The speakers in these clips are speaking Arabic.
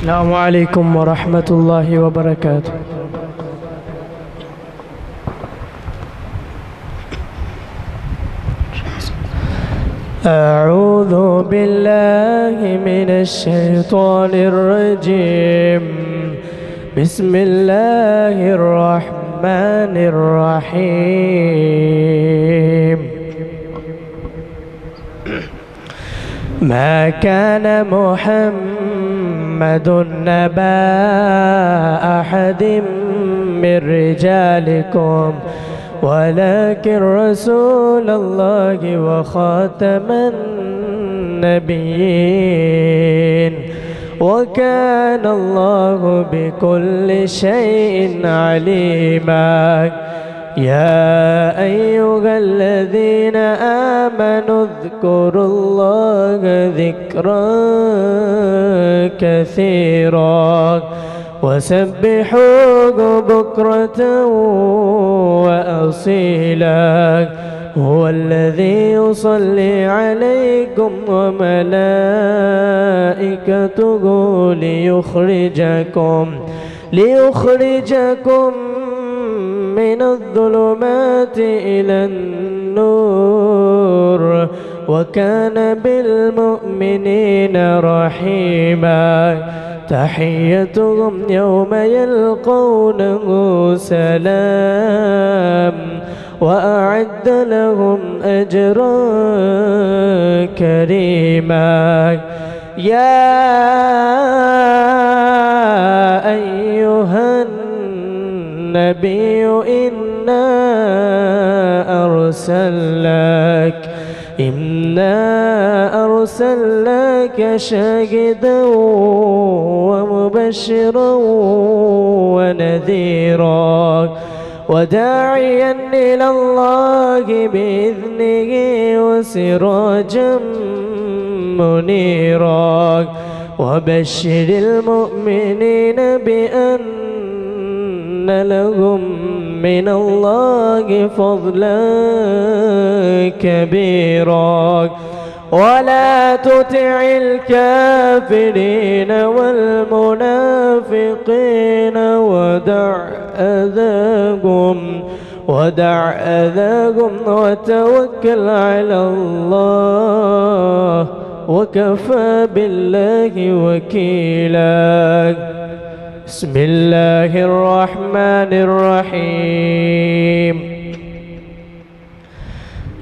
السلام عليكم ورحمة الله وبركاته. أعوذ بالله من الشيطان الرجيم. بسم الله الرحمن الرحيم. ما كان محمد نبا أحد من رجالكم ولكن رسول الله وخاتم النبيين وكان الله بكل شيء عليما. يا أيها الذين آمنوا اذكروا الله ذكرا كثيرا وسبحوه بكرة وأصيلا. هو الذي يصلي عليكم وملائكته ليخرجكم من الظلمات إلى النور وكان بالمؤمنين رحيما. تحيتهم يوم يلقونه سلام وأعد لهم أجرا كريما. يا أيها النبي إنا أرسلناك شاهدا ومبشرا ونذيرا وداعيا إلى الله بإذنه وسراجا منيرا. وبشر المؤمنين بأن لهم من الله فضلا كبيرا. ولا تطع الكافرين والمنافقين ودع أذاهم وتوكل على الله وكفى بالله وكيلا. بسم الله الرحمن الرحيم.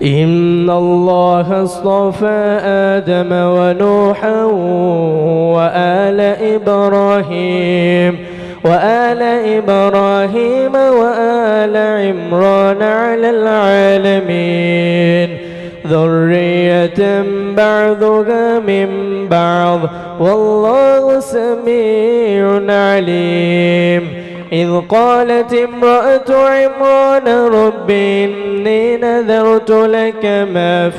إن الله اصطفى آدم ونوحا وآل إبراهيم وآل عمران على العالمين ذرية بعضها من بعض والله سميع عليم. إذ قالت امرأة عمران رب إني نذرت لك ما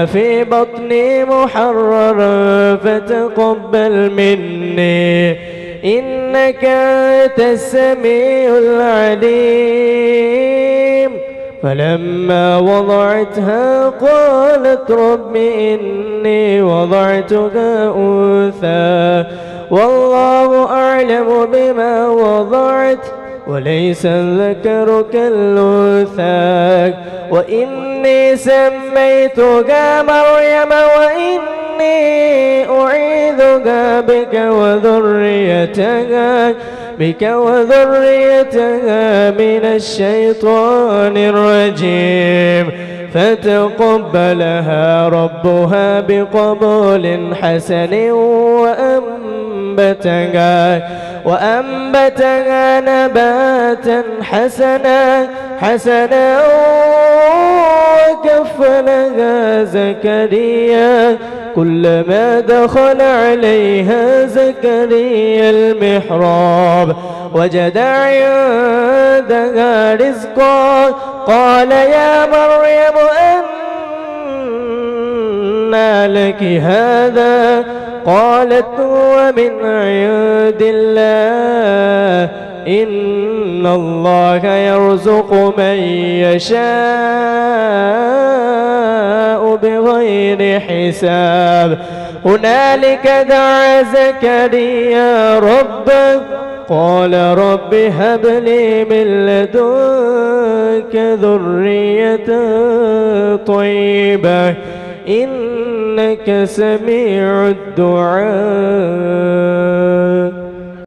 في بطني محررا فتقبل مني إنك أنت السميع العليم. فلما وضعتها قالت رب إني وضعتها أنثى والله أعلم بما وضعت وليس الذكر كالأنثى وإني سميتها مريم وإني أعيذها بك وذريتها من الشيطان الرجيم. فتقبلها ربها بقبول حسن وأنبتها نباتا حسنا وكفلها زكريا كلما دخل عليها زكريا المحراب وجد عندها رزقا قال يا مريم أنى لك هذا قالت هو من عند الله إن الله يرزق من يشاء بغير حساب هنالك دعا زكريا ربه قال رب هب لي من لدنك ذرية طيبة إنك سميع الدعاء.